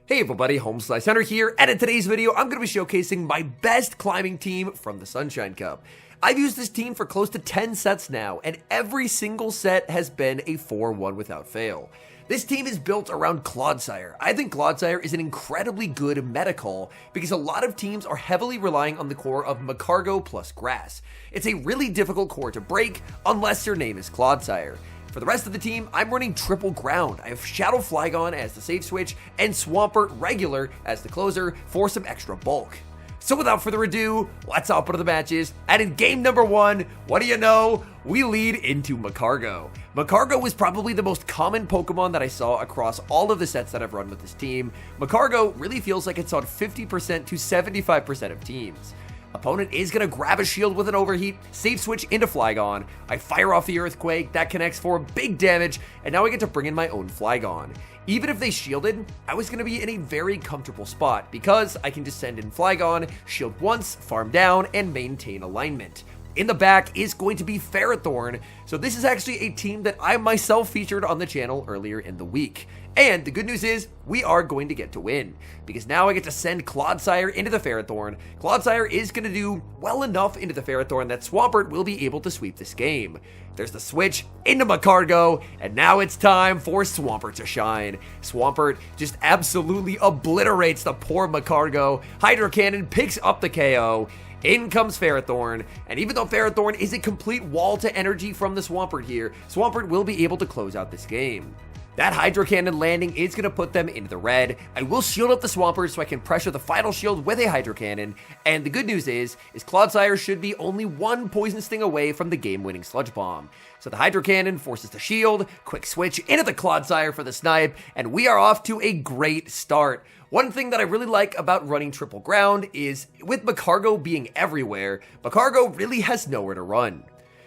Hey everybody, HomeSliceHenry here, and in today's video, I'm going to be showcasing my best climbing team from the Sunshine Cup. I've used this team for close to 10 sets now, and every single set has been a 4-1 without fail. This team is built around Clodsire. I think Clodsire is an incredibly good meta call because a lot of teams are heavily relying on the core of Macargo plus Grass. It's a really difficult core to break unless your name is Clodsire. For the rest of the team, I'm running triple ground. I have Shadow Flygon as the safe switch and Swampert regular as the closer for some extra bulk. So without further ado, let's hop into the matches. And in game number 1, what do you know? We lead into Macargo. Macargo is probably the most common Pokemon that I saw across all of the sets that I've run with this team. Macargo really feels like it's on 50% to 75% of teams. Opponent is going to grab a shield with an overheat, safe switch into Flygon. I fire off the Earthquake, that connects for big damage, and now I get to bring in my own Flygon. Even if they shielded, I was going to be in a very comfortable spot because I can just send in Flygon, shield once, farm down, and maintain alignment. In the back is going to be Ferrothorn, so this is actually a team that I myself featured on the channel earlier in the week. And the good news is, we are going to get to win, because now I get to send Clodsire into the Ferrothorn. Clodsire is going to do well enough into the Ferrothorn that Swampert will be able to sweep this game. There's the switch into Macargo, and now it's time for Swampert to shine. Swampert just absolutely obliterates the poor Macargo. Hydro Cannon picks up the KO. In comes Ferrothorn, and even though Ferrothorn is a complete wall to energy from the Swampert here, Swampert will be able to close out this game. That Hydro Cannon landing is going to put them into the red. I will shield up the Swampert so I can pressure the final shield with a Hydro Cannon, and the good news is Clodsire should be only one Poison Sting away from the game-winning Sludge Bomb. So the Hydro Cannon forces the shield, quick switch into the Clodsire for the snipe, and we are off to a great start. One thing that I really like about running triple ground is, with Macargo being everywhere, Macargo really has nowhere to run.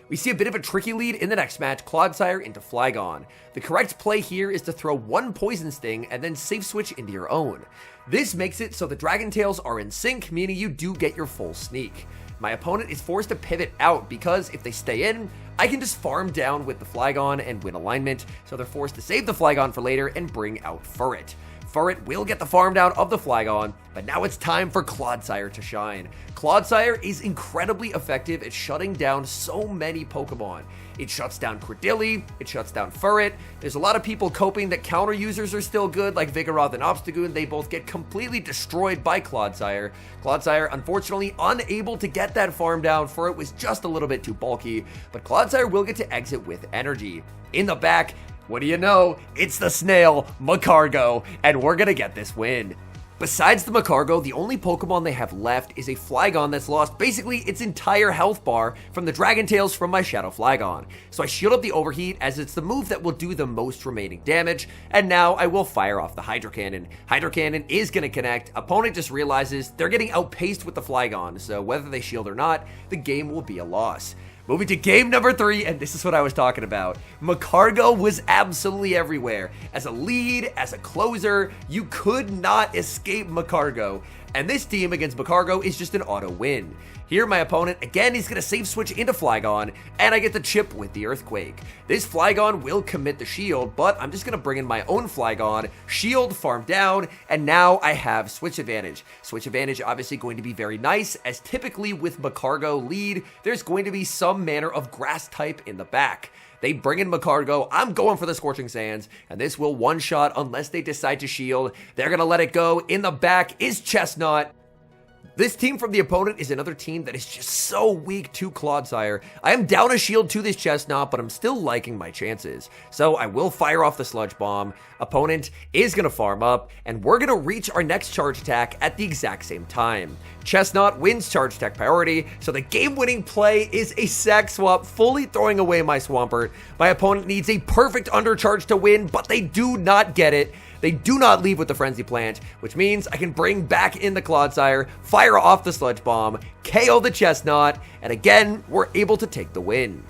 We see a bit of a tricky lead in the next match, Clodsire into Flygon. The correct play here is to throw one Poison Sting and then safe switch into your own. This makes it so the Dragon Tails are in sync, meaning you do get your full sneak. My opponent is forced to pivot out because if they stay in, I can just farm down with the Flygon and win alignment, so they're forced to save the Flygon for later and bring out Furret. Furret will get the farm down of the Flygon, but now it's time for Clodsire to shine. Clodsire is incredibly effective at shutting down so many Pokemon. It shuts down Credilli, it shuts down Furret. There's a lot of people coping that counter users are still good, like Vigoroth and Obstagoon. They both get completely destroyed by Clodsire. Clodsire, unfortunately, unable to get that farm down. Furret was just a little bit too bulky, but Clodsire will get to exit with energy. In the back, what do you know? It's the snail, Macargo, and we're gonna get this win. Besides the Macargo, the only Pokemon they have left is a Flygon that's lost basically its entire health bar from the Dragon Tails from my Shadow Flygon. So I shield up the Overheat as it's the move that will do the most remaining damage, and now I will fire off the Hydro Cannon. Hydro Cannon is gonna connect. Opponent just realizes they're getting outpaced with the Flygon, so whether they shield or not, the game will be a loss. Moving to game number 3, and this is what I was talking about. Macargo was absolutely everywhere. As a lead, as a closer, you could not escape Macargo. And this team against Macargo is just an auto win. Here my opponent, again, he's going to safe switch into Flygon, and I get the chip with the Earthquake. This Flygon will commit the shield, but I'm just going to bring in my own Flygon, shield, farm down, and now I have switch advantage. Switch advantage obviously going to be very nice, as typically with Macargo lead, there's going to be some manner of grass type in the back. They bring in Macargo, I'm going for the Scorching Sands, and this will one-shot unless they decide to shield. They're going to let it go. In the back is Chestnut. This team from the opponent is another team that is just so weak to Clodsire. I am down a shield to this Chestnut, but I'm still liking my chances. So I will fire off the Sludge Bomb. Opponent is going to farm up, and we're going to reach our next charge attack at the exact same time. Chestnut wins charge attack priority, so the game-winning play is a sack swap, fully throwing away my Swampert. My opponent needs a perfect undercharge to win, but they do not get it. They do not leave with the Frenzy Plant, which means I can bring back in the Clodsire, fire off the Sludge Bomb, KO the Chestnut, and again, we're able to take the win.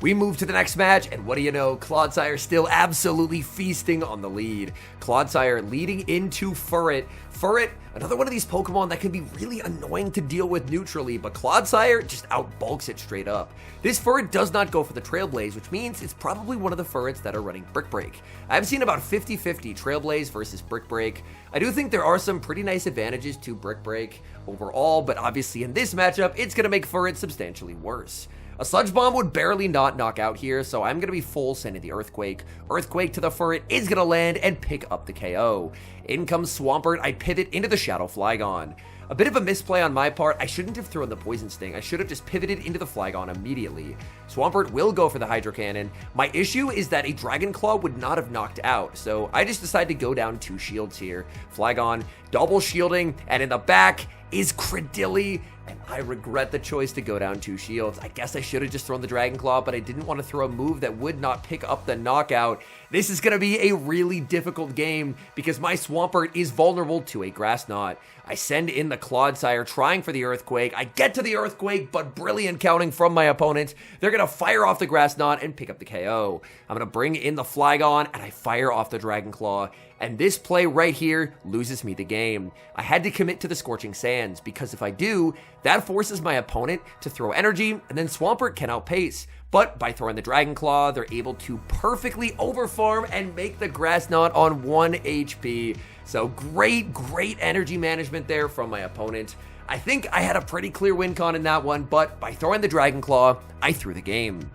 We move to the next match, and what do you know? Clodsire still absolutely feasting on the lead. Clodsire leading into Furret. Furret, another one of these Pokemon that can be really annoying to deal with neutrally, but Clodsire just outbulks it straight up. This Furret does not go for the Trailblaze, which means it's probably one of the Furrets that are running Brick Break. I've seen about 50-50 Trailblaze versus Brick Break. I do think there are some pretty nice advantages to Brick Break overall, but obviously in this matchup, it's going to make Furret substantially worse. A Sludge Bomb would barely not knock out here, so I'm going to be full sending the Earthquake. Earthquake to the Furret is going to land and pick up the KO. In comes Swampert. I pivot into the Shadow Flygon. A bit of a misplay on my part. I shouldn't have thrown the Poison Sting. I should have just pivoted into the Flygon immediately. Swampert will go for the Hydro Cannon. My issue is that a Dragon Claw would not have knocked out, so I just decided to go down 2 shields here. Flygon double shielding, and in the back is Credilli, and I regret the choice to go down 2 shields. I guess I should have just thrown the Dragon Claw, but I didn't want to throw a move that would not pick up the knockout. This is going to be a really difficult game because my Swampert is vulnerable to a Grass Knot. I send in the Clodsire trying for the Earthquake. I get to the Earthquake, but brilliant counting from my opponent. They're going to fire off the Grass Knot and pick up the KO. I'm going to bring in the Flygon, and I fire off the Dragon Claw. And this play right here loses me the game. I had to commit to the Scorching Sands because if I do, that forces my opponent to throw energy, and then Swampert can outpace. But by throwing the Dragon Claw, they're able to perfectly overfarm and make the Grass Knot on 1 HP. So great energy management there from my opponent. I think I had a pretty clear win con in that one, but by throwing the Dragon Claw, I threw the game.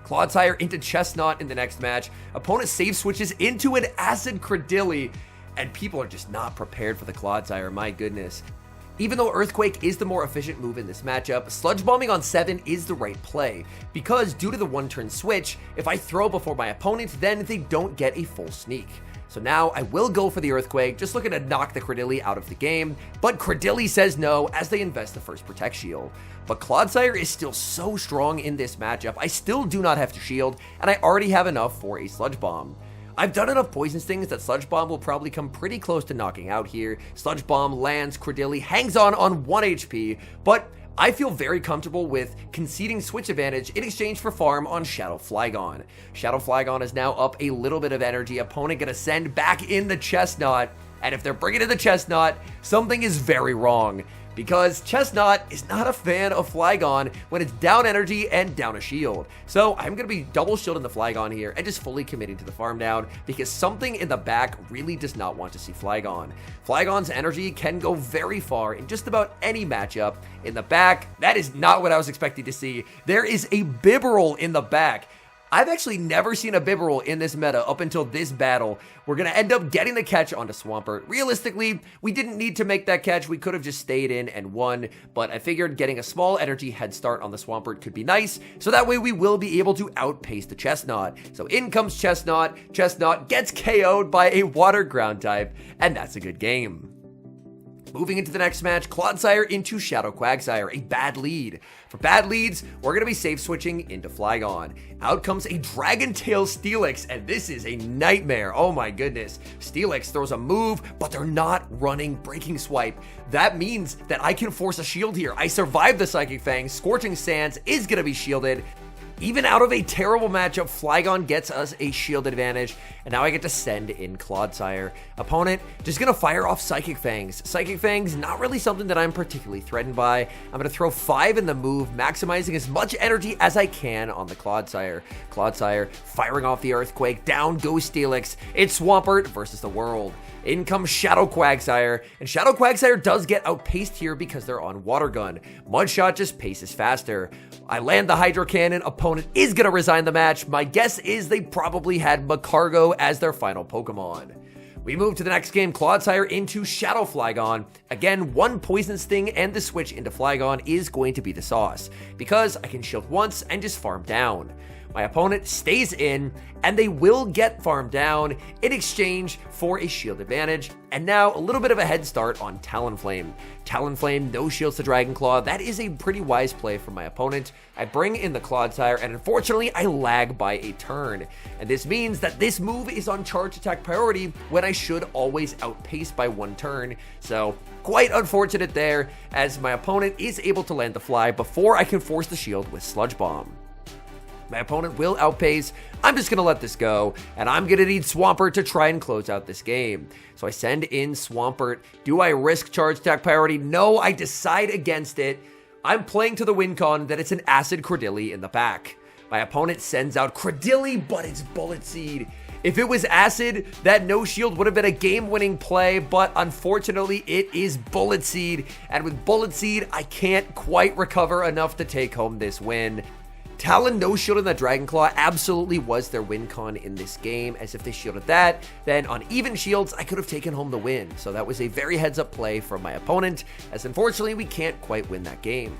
Clodsire into Chestnut in the next match. Opponent save switches into an Acid Credilli, and people are just not prepared for the Clodsire, my goodness. Even though Earthquake is the more efficient move in this matchup, Sludge Bombing on 7 is the right play, because due to the 1-turn switch, if I throw before my opponent, then they don't get a full sneak. So now I will go for the Earthquake, just looking to knock the Credilli out of the game, but Credilli says no as they invest the first Protect Shield. But Clodsire is still so strong in this matchup, I still do not have to shield, and I already have enough for a Sludge Bomb. I've done enough Poison Stings that Sludge Bomb will probably come pretty close to knocking out here. Sludge Bomb lands, Credilli hangs on 1 HP, but I feel very comfortable with conceding switch advantage in exchange for farm on Shadow Flygon. Shadow Flygon is now up a little bit of energy. Opponent gonna send back in the Chestnut, and if they're bringing in the Chestnut, something is very wrong. Because Chestnut is not a fan of Flygon when it's down energy and down a shield. So I'm going to be double shielding the Flygon here and just fully committing to the farm down because something in the back really does not want to see Flygon. Flygon's energy can go very far in just about any matchup. In the back, that is not what I was expecting to see. There is a Bibarel in the back. I've actually never seen a Bibarel in this meta up until this battle. We're going to end up getting the catch onto Swampert. Realistically, we didn't need to make that catch. We could have just stayed in and won, but I figured getting a small energy head start on the Swampert could be nice, so that way we will be able to outpace the Chestnut. So in comes Chestnut. Chestnut gets KO'd by a Water Ground type, and that's a good game. Moving into the next match, Clodsire into Shadow Quagsire, a bad lead. For bad leads, we're going to be safe switching into Flygon. Out comes a Dragon Tail Steelix, and this is a nightmare. Oh my goodness. Steelix throws a move, but they're not running Breaking Swipe. That means that I can force a shield here. I survived the Psychic Fang. Scorching Sands is going to be shielded. Even out of a terrible matchup, Flygon gets us a shield advantage, and now I get to send in Clodsire. Opponent just gonna fire off Psychic Fangs. Psychic Fangs, not really something that I'm particularly threatened by. I'm gonna throw 5 in the move, maximizing as much energy as I can on the Clodsire. Clodsire firing off the Earthquake, down goes Steelix. It's Swampert versus the world. In comes Shadow Quagsire, and Shadow Quagsire does get outpaced here because they're on Water Gun. Mudshot just paces faster. I land the Hydro Cannon, opponent is gonna resign the match. My guess is they probably had Macargo as their final Pokemon. We move to the next game, Clodsire into Shadow Flygon. Again, 1 Poison Sting and the switch into Flygon is going to be the sauce, because I can shield once and just farm down. My opponent stays in, and they will get farmed down in exchange for a shield advantage. And now a little bit of a head start on Talonflame. Talonflame, no shields to Dragon Claw. That is a pretty wise play from my opponent. I bring in the Clodsire, and unfortunately, I lag by a turn. And this means that this move is on charge attack priority when I should always outpace by 1 turn. So quite unfortunate there, as my opponent is able to land the fly before I can force the shield with Sludge Bomb. My opponent will outpace. I'm just going to let this go, and I'm going to need Swampert to try and close out this game. So I send in Swampert. Do I risk charge attack priority? No, I decide against it. I'm playing to the win con that it's an Acid Credilli in the back. My opponent sends out Credilli, but it's Bullet Seed. If it was Acid, that no shield would have been a game-winning play, but unfortunately it is Bullet Seed, and with Bullet Seed, I can't quite recover enough to take home this win. Talon no shielding that Dragon Claw absolutely was their win con in this game, as if they shielded that, then on even shields, I could have taken home the win. So that was a very heads-up play from my opponent, as unfortunately we can't quite win that game.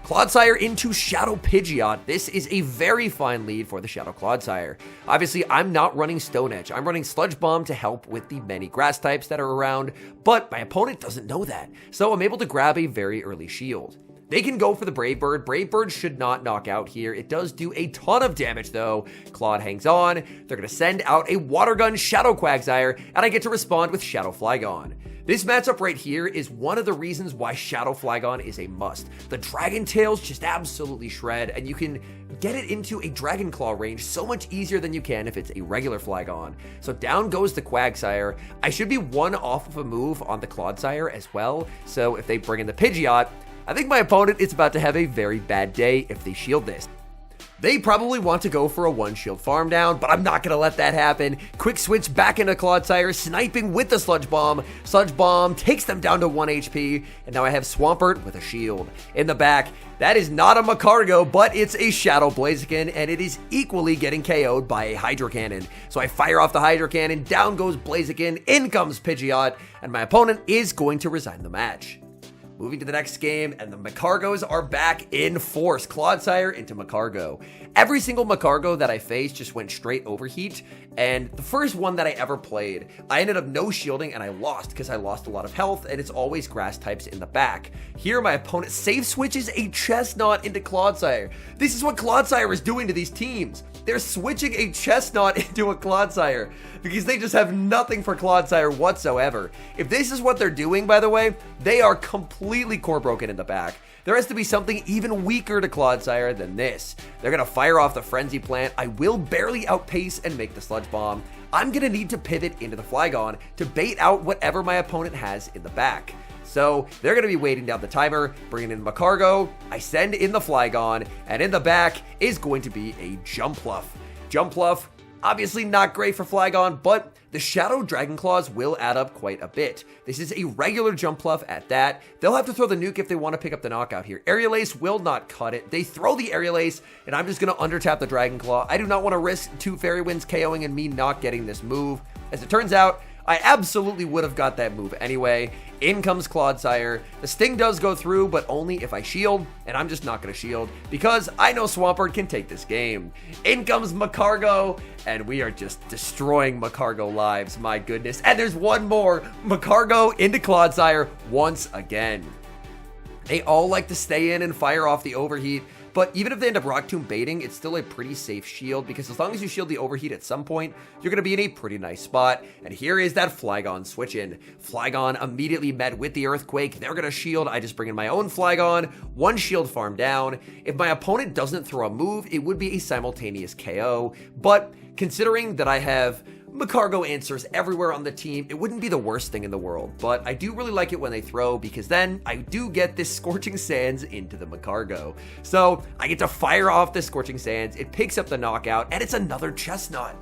Clodsire into Shadow Pidgeot. This is a very fine lead for the Shadow Clodsire. Obviously, I'm not running Stone Edge. I'm running Sludge Bomb to help with the many grass types that are around, but my opponent doesn't know that. So I'm able to grab a very early shield. They can go for the Brave Bird. Brave Bird should not knock out here. It does do a ton of damage though. Claude hangs on. They're going to send out a Water Gun Shadow Quagsire, and I get to respond with Shadow Flygon. This matchup right here is one of the reasons why Shadow Flygon is a must. The Dragon Tails just absolutely shred, and you can get it into a Dragon Claw range so much easier than you can if it's a regular Flygon. So down goes the Quagsire. I should be one off of a move on the Clodsire as well, so if they bring in the Pidgeot, I think my opponent is about to have a very bad day if they shield this. They probably want to go for a one shield farm down, but I'm not going to let that happen. Quick switch back into Clodsire, sniping with the Sludge Bomb. Sludge Bomb takes them down to 1 HP, and now I have Swampert with a shield. In the back, that is not a Macargo, but it's a Shadow Blaziken, and it is equally getting KO'd by a Hydro Cannon. So I fire off the Hydro Cannon, down goes Blaziken, in comes Pidgeot, and my opponent is going to resign the match. Moving to the next game, and the Macargos are back in force. Clodsire into Macargo. Every single Macargo that I faced just went straight overheat, and the first one that I ever played, I ended up no shielding and I lost because I lost a lot of health, and it's always grass types in the back. Here, my opponent safe switches a Chestnut into Clodsire. This is what Clodsire is doing to these teams. They're switching a Chestnut into a Clodsire because they just have nothing for Clodsire whatsoever. If this is what they're doing, by the way, they are completely core broken in the back. There has to be something even weaker to Clodsire than this. They're going to fire off the Frenzy Plant. I will barely outpace and make the Sludge Bomb. I'm going to need to pivot into the Flygon to bait out whatever my opponent has in the back. So they're going to be waiting down the timer, bringing in Macargo. I send in the Flygon, and in the back is going to be a Jumpluff. Jumpluff, obviously not great for Flygon, but the Shadow Dragon Claws will add up quite a bit. This is a regular Jumpluff at that. They'll have to throw the nuke if they want to pick up the knockout here. Aerial Ace will not cut it. They throw the Aerial Ace, and I'm just going to undertap the Dragon Claw. I do not want to risk 2 Fairy Winds KOing and me not getting this move. As it turns out, I absolutely would have got that move anyway. In comes Clodsire. The Sting does go through, but only if I shield, and I'm just not going to shield because I know Swampert can take this game. In comes Macargo, and we are just destroying Macargo lives, my goodness. And there's one more. Macargo into Clodsire once again. They all like to stay in and fire off the overheat, but even if they end up Rock Tomb baiting, it's still a pretty safe shield because as long as you shield the overheat at some point, you're going to be in a pretty nice spot. And here is that Flygon switch in. Flygon immediately met with the Earthquake. They're going to shield. I just bring in my own Flygon. 1 shield farm down. If my opponent doesn't throw a move, it would be a simultaneous KO. But considering that I have Macargo answers everywhere on the team, it wouldn't be the worst thing in the world, but I do really like it when they throw because then I do get this Scorching Sands into the Macargo. So I get to fire off the Scorching Sands, it picks up the knockout, and it's another Chestnut.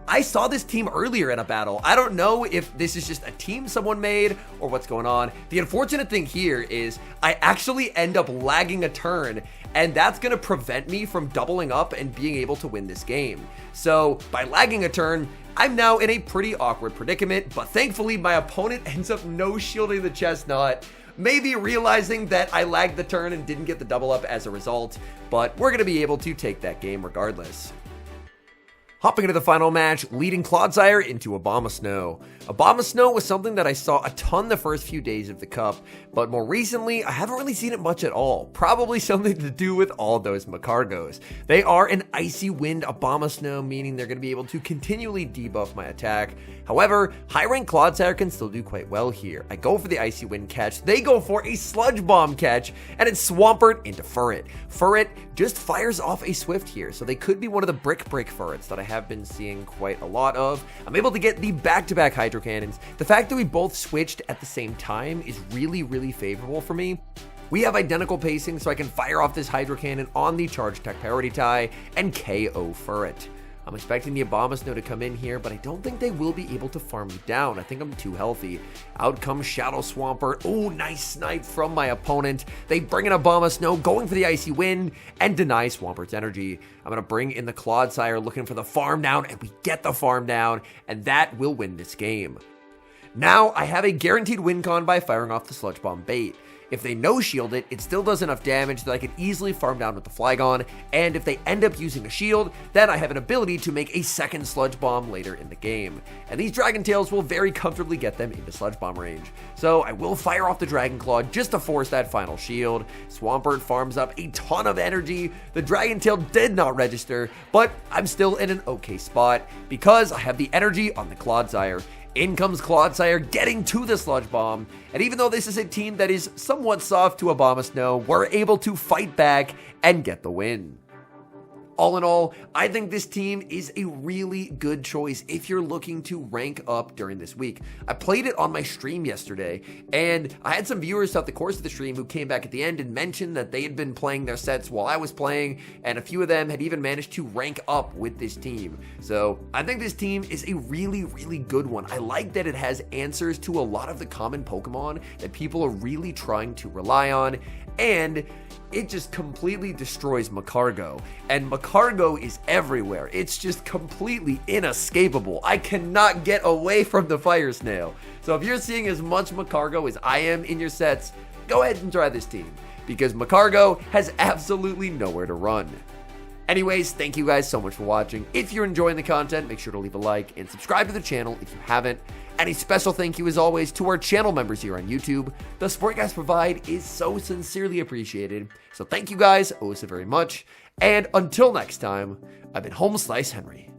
I saw this team earlier in a battle. I don't know if this is just a team someone made or what's going on. The unfortunate thing here is I actually end up lagging a turn, and that's going to prevent me from doubling up and being able to win this game. So by lagging a turn, I'm now in a pretty awkward predicament, but thankfully my opponent ends up no shielding the Chestnut, maybe realizing that I lagged the turn and didn't get the double up as a result, but we're going to be able to take that game regardless. Hopping into the final match, leading Clodsire into Abomasnow. Abomasnow was something that I saw a ton the first few days of the cup, but more recently, I haven't really seen it much at all. Probably something to do with all those Macargos. They are an Icy Wind Abomasnow, meaning they're going to be able to continually debuff my attack. However, high-rank Clodsire can still do quite well here. I go for the Icy Wind catch, they go for a Sludge Bomb catch, and it's Swampert into Furret. Furret just fires off a Swift here, so they could be one of the brick Furrets that I have been seeing quite a lot of. I'm able to get the back-to-back Hydro Cannons. The fact that we both switched at the same time is really favorable for me. We have identical pacing, so I can fire off this Hydro Cannon on the Charge Tech Priority Tie and KO Furret. I'm expecting the Abomasnow to come in here, but I don't think they will be able to farm me down. I think I'm too healthy. Out comes Shadow Swampert. Oh, nice snipe from my opponent. They bring in Abomasnow, going for the Icy Wind, and deny Swampert's energy. I'm going to bring in the Clodsire, looking for the farm down, and we get the farm down, and that will win this game. Now, I have a guaranteed win con by firing off the Sludge Bomb bait. If they no-shield it, it still does enough damage that I can easily farm down with the Flygon, and if they end up using a shield, then I have an ability to make a second Sludge Bomb later in the game. And these Dragon Tails will very comfortably get them into Sludge Bomb range. So I will fire off the Dragon Claw just to force that final shield. Swampert farms up a ton of energy. The Dragon Tail did not register, but I'm still in an okay spot because I have the energy on the Clodsire. In comes Clodsire, getting to the Sludge Bomb, and even though this is a team that is somewhat soft to Abomasnow, we're able to fight back and get the win. All in all, I think this team is a really good choice if you're looking to rank up during this week. I played it on my stream yesterday, and I had some viewers throughout the course of the stream who came back at the end and mentioned that they had been playing their sets while I was playing, and a few of them had even managed to rank up with this team. So I think this team is a really good one. I like that it has answers to a lot of the common Pokemon that people are really trying to rely on, and it just completely destroys Macargo. And Macargo is everywhere. It's just completely inescapable. I cannot get away from the Fire Snail. So if you're seeing as much Macargo as I am in your sets, go ahead and try this team, because Macargo has absolutely nowhere to run. Anyways, thank you guys so much for watching. If you're enjoying the content, make sure to leave a like and subscribe to the channel if you haven't. And a special thank you as always to our channel members here on YouTube. The support you guys provide is so sincerely appreciated. So thank you guys oh so very much. And until next time, I've been HomeSliceHenry.